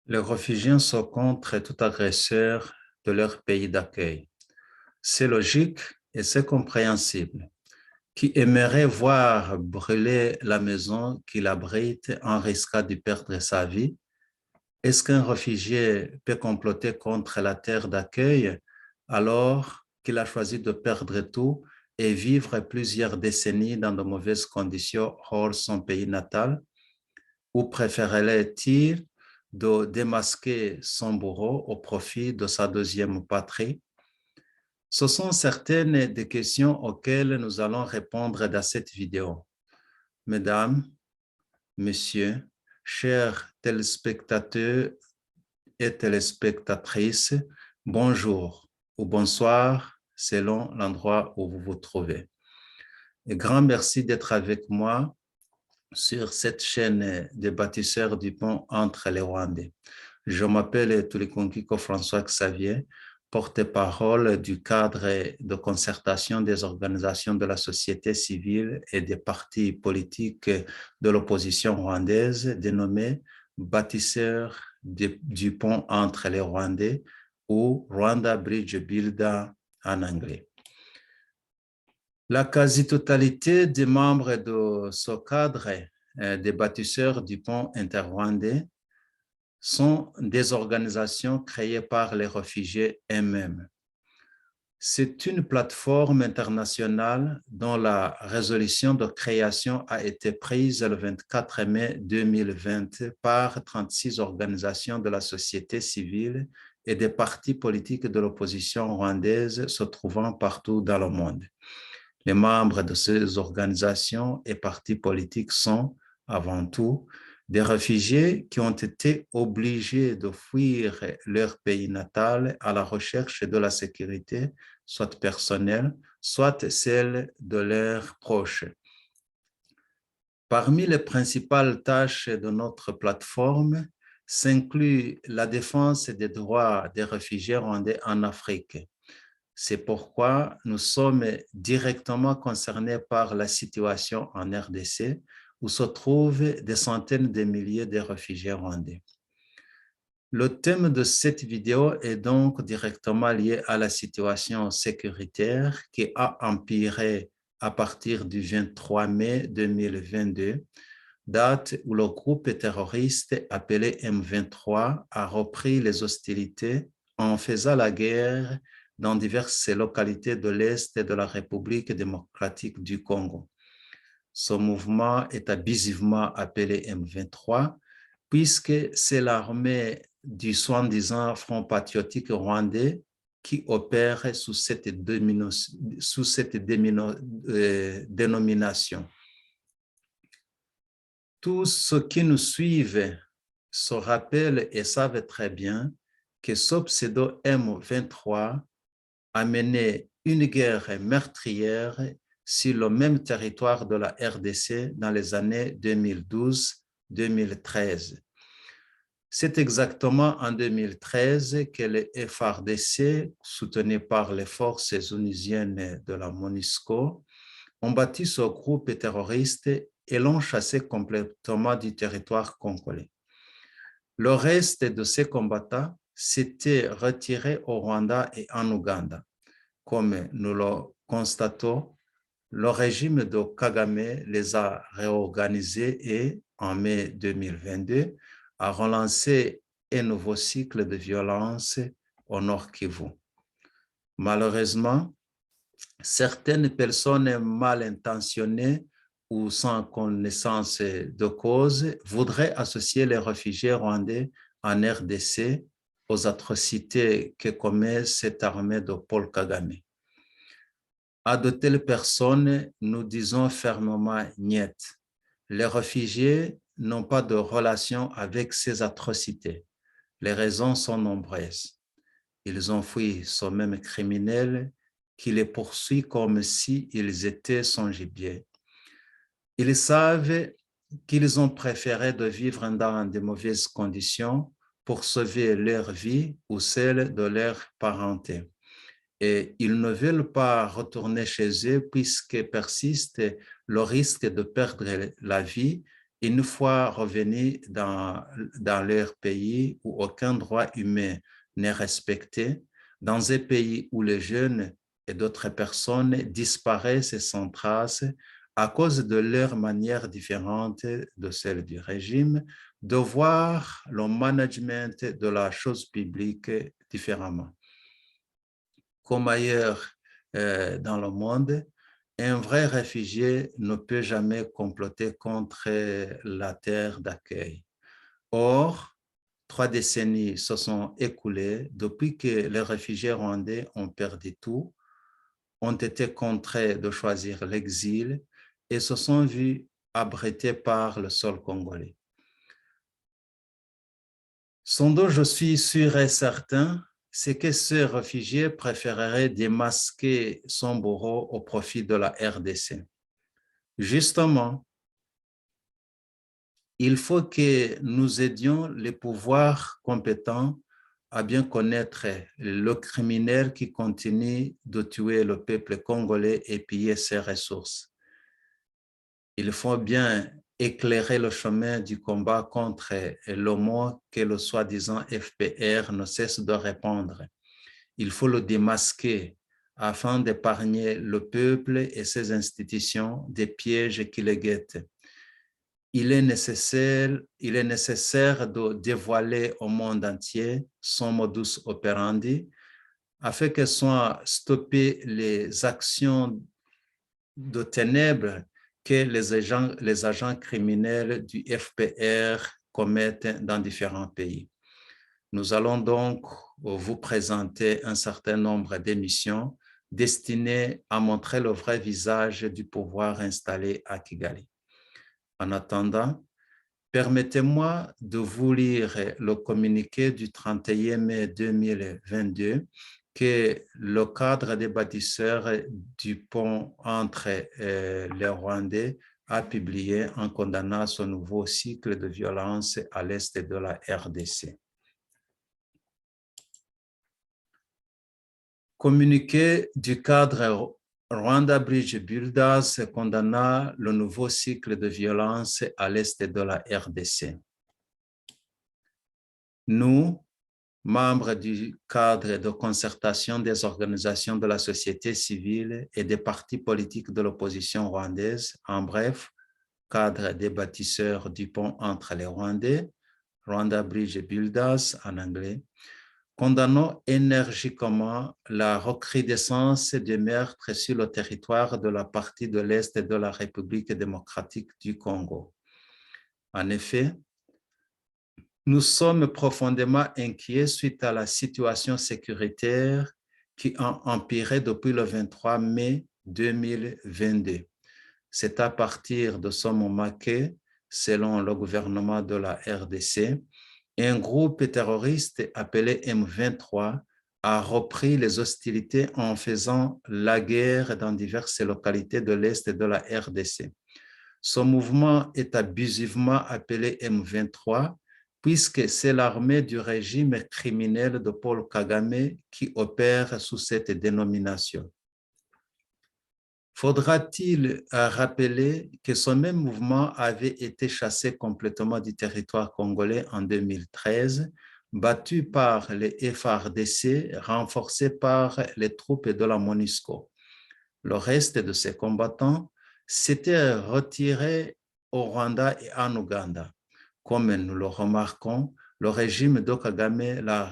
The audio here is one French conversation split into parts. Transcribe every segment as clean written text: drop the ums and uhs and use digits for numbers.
Les réfugiés sont contre tout agresseur de leur pays d'accueil. C'est logique et c'est compréhensible. Qui aimerait voir brûler la maison qu'il abrite en risquant de perdre sa vie? Est-ce qu'un réfugié peut comploter contre la terre d'accueil alors qu'il a choisi de perdre tout et vivre plusieurs décennies dans de mauvaises conditions hors son pays natal? Ou préférerait-il de démasquer son bourreau au profit de sa deuxième patrie? Ce sont certaines des questions auxquelles nous allons répondre dans cette vidéo. Mesdames, Messieurs, chers téléspectateurs et téléspectatrices, bonjour ou bonsoir selon l'endroit où vous vous trouvez. Et grand merci d'être avec moi sur cette chaîne des bâtisseurs du pont entre les Rwandais. Je m'appelle Tulikonquiko François Xavier, porte-parole du cadre de concertation des organisations de la société civile et des partis politiques de l'opposition rwandaise, dénommé Bâtisseurs du pont entre les Rwandais ou Rwanda Bridge Builder en anglais. La quasi-totalité des membres de ce cadre des bâtisseurs du pont interrwandais sont des organisations créées par les réfugiés eux-mêmes. C'est une plateforme internationale dont la résolution de création a été prise le 24 mai 2020 par 36 organisations de la société civile et des partis politiques de l'opposition rwandaise se trouvant partout dans le monde. Les membres de ces organisations et partis politiques sont, avant tout, des réfugiés qui ont été obligés de fuir leur pays natal à la recherche de la sécurité, soit personnelle, soit celle de leurs proches. Parmi les principales tâches de notre plateforme s'inclut la défense des droits des réfugiés rwandais en Afrique. C'est pourquoi nous sommes directement concernés par la situation en RDC, où se trouvent des centaines de milliers de réfugiés rwandais. Le thème de cette vidéo est donc directement lié à la situation sécuritaire qui a empiré à partir du 23 mai 2022, date où le groupe terroriste appelé M23 a repris les hostilités en faisant la guerre dans diverses localités de l'Est de la République démocratique du Congo. Ce mouvement est abusivement appelé M23 puisque c'est l'armée du soi-disant Front patriotique rwandais qui opère sous cette dénomination. Tous ceux qui nous suivent se rappellent et savent très bien que ce pseudo M23 a mené une guerre meurtrière sur le même territoire de la RDC dans les années 2012-2013. C'est exactement en 2013 que les FARDC, soutenus par les forces onusiennes de la MONUSCO, ont bâti ce groupe terroriste et l'ont chassé complètement du territoire congolais. Le reste de ces combattants s'était retiré au Rwanda et en Ouganda. Comme nous le constatons, le régime de Kagame les a réorganisés et, en mai 2022, a relancé un nouveau cycle de violence au Nord Kivu. Malheureusement, certaines personnes mal intentionnées ou sans connaissance de cause voudraient associer les réfugiés rwandais en RDC aux atrocités que commet cette armée de Paul Kagame. À de telles personnes, nous disons fermement niet. Les réfugiés n'ont pas de relation avec ces atrocités. Les raisons sont nombreuses. Ils ont fui ce même criminel qui les poursuit comme s'ils étaient son gibier. Ils savent qu'ils ont préféré de vivre dans de mauvaises conditions pour sauver leur vie ou celle de leur parenté. Et ils ne veulent pas retourner chez eux puisque persiste le risque de perdre la vie une fois revenus dans leur pays où aucun droit humain n'est respecté, dans un pays où les jeunes et d'autres personnes disparaissent sans trace à cause de leur manière différente de celle du régime, de voir le management de la chose publique différemment. Comme ailleurs dans le monde, un vrai réfugié ne peut jamais comploter contre la terre d'accueil. Or, 3 décennies se sont écoulées depuis que les réfugiés rwandais ont perdu tout, ont été contraints de choisir l'exil et se sont vus abrités par le sol congolais. Ce dont je suis sûr et certain, c'est que ce réfugié préférerait démasquer son bourreau au profit de la RDC. Justement, il faut que nous aidions les pouvoirs compétents à bien connaître le criminel qui continue de tuer le peuple congolais et piller ses ressources. Il faut bien éclairer le chemin du combat contre le mot que le soi-disant FPR ne cesse de répandre. Il faut le démasquer afin d'épargner le peuple et ses institutions des pièges qui les guettent. Il est nécessaire de dévoiler au monde entier son modus operandi afin que soient stoppées les actions de ténèbres que les agents criminels du FPR commettent dans différents pays. Nous allons donc vous présenter un certain nombre d'émissions destinées à montrer le vrai visage du pouvoir installé à Kigali. En attendant, permettez-moi de vous lire le communiqué du 31 mai 2022 que le cadre des bâtisseurs du pont entre les Rwandais a publié en condamnant ce nouveau cycle de violence à l'est de la RDC. Communiqué du cadre Rwanda Bridge Builders condamna le nouveau cycle de violence à l'est de la RDC. Nous, membres du cadre de concertation des organisations de la société civile et des partis politiques de l'opposition rwandaise, en bref, cadre des bâtisseurs du pont entre les Rwandais, Rwanda Bridge Builders en anglais, condamnons énergiquement la recrudescence des meurtres sur le territoire de la partie de l'Est de la République démocratique du Congo. En effet, nous sommes profondément inquiets suite à la situation sécuritaire qui a empiré depuis le 23 mai 2022. C'est à partir de ce moment que, selon le gouvernement de la RDC, un groupe terroriste appelé M23 a repris les hostilités en faisant la guerre dans diverses localités de l'Est de la RDC. Ce mouvement est abusivement appelé M23 puisque c'est l'armée du régime criminel de Paul Kagame qui opère sous cette dénomination. Faudra-t-il rappeler que ce même mouvement avait été chassé complètement du territoire congolais en 2013, battu par les FARDC, renforcé par les troupes de la MONUSCO. Le reste de ces combattants s'étaient retirés au Rwanda et en Ouganda. Comme nous le remarquons, le régime de Kagame l'a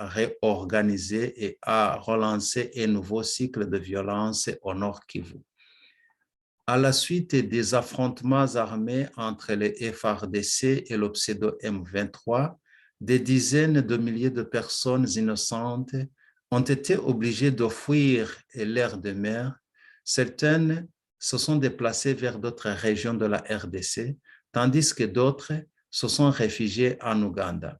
réorganisé et a relancé un nouveau cycle de violence au Nord Kivu. À la suite des affrontements armés entre les FARDC et le pseudo-M23, des dizaines de milliers de personnes innocentes ont été obligées de fuir l'air de mer. Certaines se sont déplacées vers d'autres régions de la RDC, tandis que d'autres se sont réfugiées en Ouganda.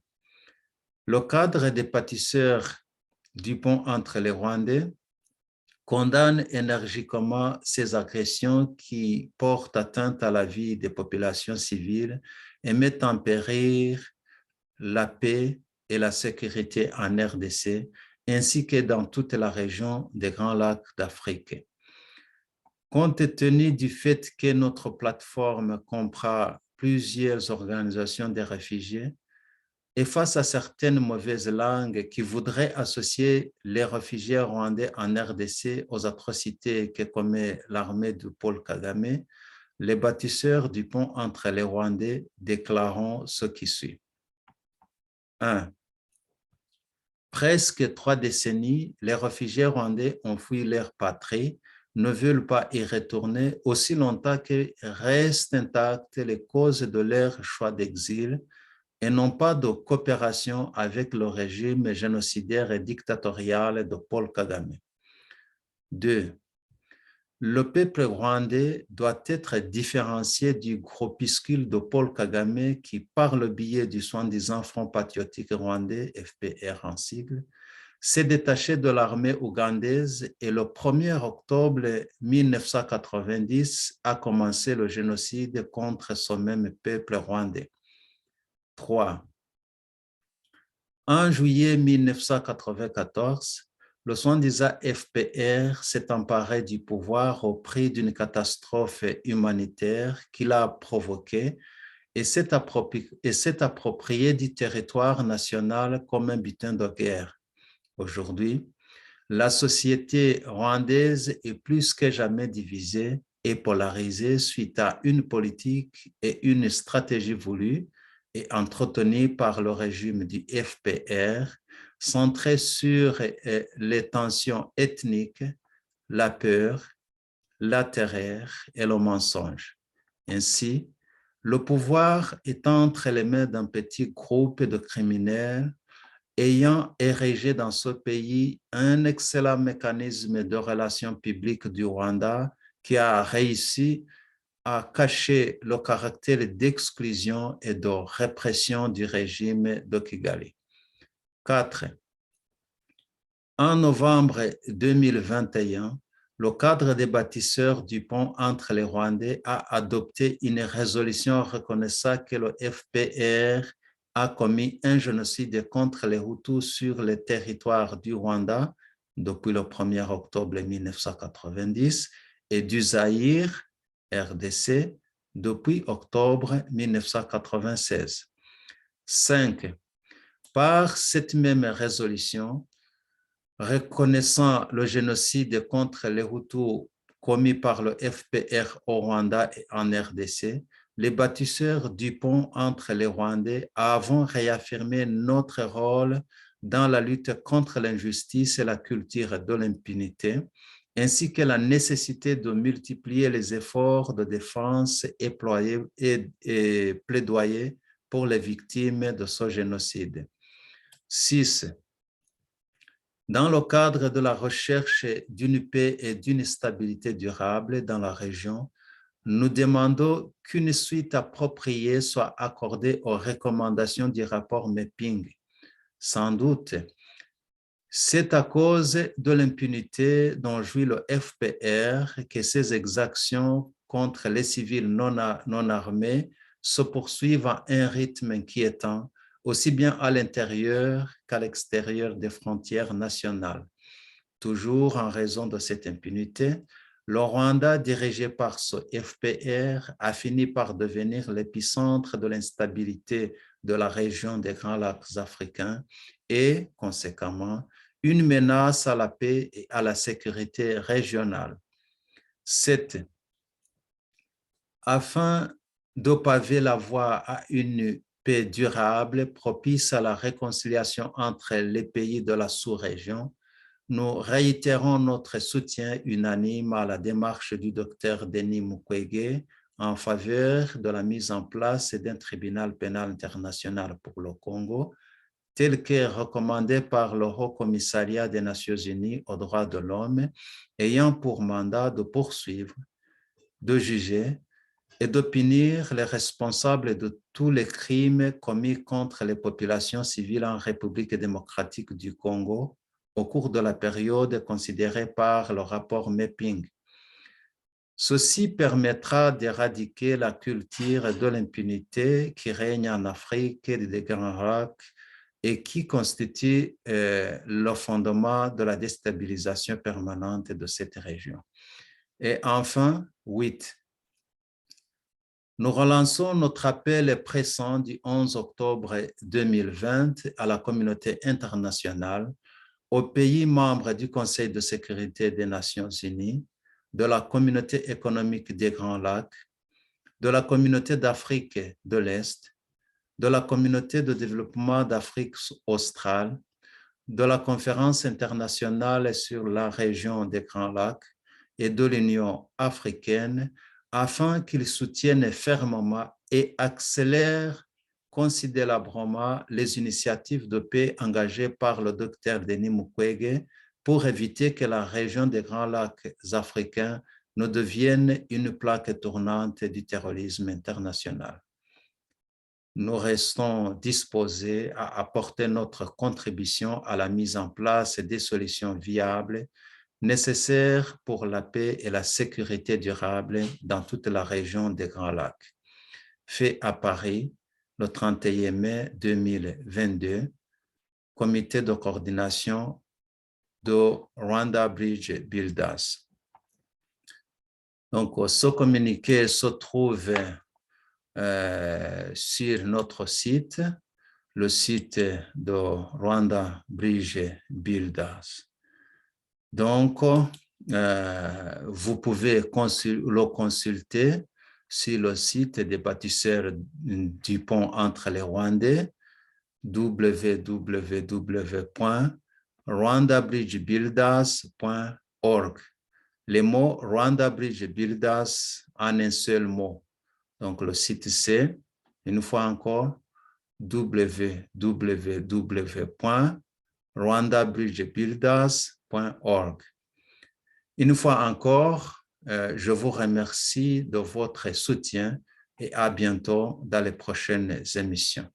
Le cadre des bâtisseurs du pont entre les Rwandais condamne énergiquement ces agressions qui portent atteinte à la vie des populations civiles et mettent en péril la paix et la sécurité en RDC, ainsi que dans toute la région des Grands Lacs d'Afrique. Compte tenu du fait que notre plateforme comprend plusieurs organisations des réfugiés, et face à certaines mauvaises langues qui voudraient associer les réfugiés rwandais en RDC aux atrocités que commet l'armée de Paul Kagame, les bâtisseurs du pont entre les Rwandais déclarent ce qui suit. 1. Presque 3 décennies, les réfugiés rwandais ont fui leur patrie, ne veulent pas y retourner aussi longtemps que restent intactes les causes de leur choix d'exil et n'ont pas de coopération avec le régime génocidaire et dictatorial de Paul Kagame. 2. Le peuple rwandais doit être différencié du groupuscule de Paul Kagame qui, par le biais du soi-disant Front patriotique rwandais, FPR en sigle, s'est détaché de l'armée ougandaise et le 1er octobre 1990 a commencé le génocide contre ce même peuple rwandais. 3. En juillet 1994, le soi-disant FPR s'est emparé du pouvoir au prix d'une catastrophe humanitaire qu'il a provoquée et s'est approprié du territoire national comme un butin de guerre. Aujourd'hui, la société rwandaise est plus que jamais divisée et polarisée suite à une politique et une stratégie voulue et entretenue par le régime du FPR, centrée sur les tensions ethniques, la peur, la terreur et le mensonge. Ainsi, le pouvoir est entre les mains d'un petit groupe de criminels ayant érigé dans ce pays un excellent mécanisme de relations publiques du Rwanda qui a réussi à cacher le caractère d'exclusion et de répression du régime de Kigali. 4. En novembre 2021, le cadre des bâtisseurs du pont entre les Rwandais a adopté une résolution reconnaissant que le FPR a commis un génocide contre les Hutus sur le territoire du Rwanda depuis le 1er octobre 1990 et du Zaïre, RDC, depuis octobre 1996. 5. Par cette même résolution, reconnaissant le génocide contre les Hutus commis par le FPR au Rwanda et en RDC, les bâtisseurs du pont entre les Rwandais avons réaffirmé notre rôle dans la lutte contre l'injustice et la culture de l'impunité, ainsi que la nécessité de multiplier les efforts de défense et plaidoyer pour les victimes de ce génocide. 6. Dans le cadre de la recherche d'une paix et d'une stabilité durable dans la région, nous demandons qu'une suite appropriée soit accordée aux recommandations du rapport Meping. Sans doute, c'est à cause de l'impunité dont jouit le FPR que ces exactions contre les civils non armés se poursuivent à un rythme inquiétant, aussi bien à l'intérieur qu'à l'extérieur des frontières nationales. Toujours en raison de cette impunité, le Rwanda, dirigé par ce FPR, a fini par devenir l'épicentre de l'instabilité de la région des Grands Lacs africains et, conséquemment, une menace à la paix et à la sécurité régionale. 7. Afin de paver la voie à une paix durable propice à la réconciliation entre les pays de la sous-région, nous réitérons notre soutien unanime à la démarche du Dr Denis Mukwege en faveur de la mise en place d'un tribunal pénal international pour le Congo, tel que recommandé par le Haut Commissariat des Nations Unies aux droits de l'homme, ayant pour mandat de poursuivre, de juger et de punir les responsables de tous les crimes commis contre les populations civiles en République démocratique du Congo au cours de la période considérée par le rapport Meping. Ceci permettra d'éradiquer la culture de l'impunité qui règne en Afrique et des Grands Lacs et qui constitue le fondement de la déstabilisation permanente de cette région. Et enfin, 8. Nous relançons notre appel pressant du 11 octobre 2020 à la communauté internationale, aux pays membres du Conseil de sécurité des Nations Unies, de la communauté économique des Grands Lacs, de la communauté d'Afrique de l'Est, de la communauté de développement d'Afrique australe, de la conférence internationale sur la région des Grands Lacs et de l'Union africaine afin qu'ils soutiennent fermement et accélèrent considérablement les initiatives de paix engagées par le docteur Denis Mukwege pour éviter que la région des Grands Lacs africains ne devienne une plaque tournante du terrorisme international. Nous restons disposés à apporter notre contribution à la mise en place des solutions viables nécessaires pour la paix et la sécurité durable dans toute la région des Grands Lacs. Fait à Paris le 31 mai 2022, comité de coordination de Rwanda Bridge Builders. Donc, ce communiqué se trouve sur notre site, le site de Rwanda Bridge Builders. Donc, vous pouvez le consulter sur le site des bâtisseurs du pont entre les Rwandais, www.rwandabridgebuilders.org. Les mots Rwanda Bridge Builders en un seul mot. Donc, le site c'est, une fois encore, www.rwandabridgebuilders.org. Une fois encore, je vous remercie de votre soutien et à bientôt dans les prochaines émissions.